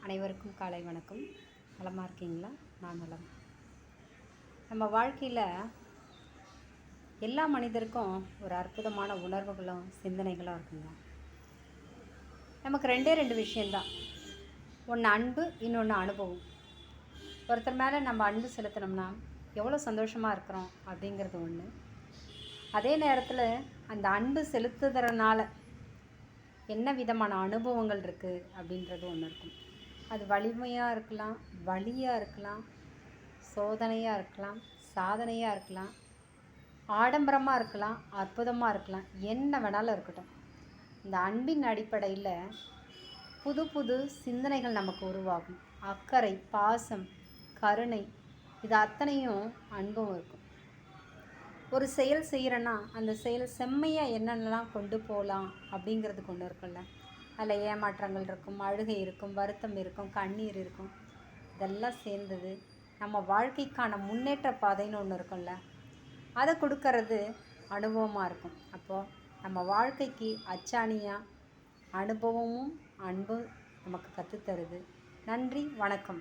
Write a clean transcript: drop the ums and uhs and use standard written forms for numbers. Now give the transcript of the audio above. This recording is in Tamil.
அனைவருக்கும் காலை வணக்கம். நலமாக இருக்கீங்களா? நான் நலம். நம்ம வாழ்க்கையில் எல்லா மனிதருக்கும் ஒரு அற்புதமான உணர்வுகளும் சிந்தனைகளும் இருக்குங்க. நமக்கு ரெண்டு விஷயந்தான். ஒன்று அன்பு, இன்னொன்று அனுபவம். ஒருத்தர் மேலே நம்ம அன்பு செலுத்தினோம்னா எவ்வளோ சந்தோஷமாக இருக்கிறோம் அப்படிங்கிறது ஒன்று. அதே நேரத்தில் அந்த அன்பு செலுத்துறதுனால என்ன விதமான அனுபவங்கள் இருக்குது அப்படின்றது ஒன்று இருக்கும். அது வலிமையாக இருக்கலாம், வலியாக இருக்கலாம், சோதனையாக இருக்கலாம், சாதனையாக இருக்கலாம், ஆடம்பரமாக இருக்கலாம், அற்புதமாக இருக்கலாம், என்ன வேணாலும் இருக்கட்டும். இந்த அன்பின் அடிப்படையில் புது புது சிந்தனைகள் நமக்கு உருவாகும். அக்கறை, பாசம், கருணை, இது அத்தனையும் அன்பும் இருக்கும். ஒரு செயல் செய்கிறேன்னா அந்த செயல் செம்மையாக என்னென்னலாம் கொண்டு போகலாம் அப்படிங்கிறது கொண்டு இருக்குல்ல. அதில் ஏமாற்றங்கள் இருக்கும், அழுகை இருக்கும், வருத்தம் இருக்கும், கண்ணீர் இருக்கும். இதெல்லாம் சேர்ந்தது நம்ம வாழ்க்கைக்கான முன்னேற்ற பாதைன்னு ஒன்று இருக்கும்ல, அதை கொடுக்கறது அனுபவமாக இருக்கும். அப்போது நம்ம வாழ்க்கைக்கு அச்சாணியாக அனுபவமும் அன்பும் நமக்கு கற்றுத்தருது. நன்றி, வணக்கம்.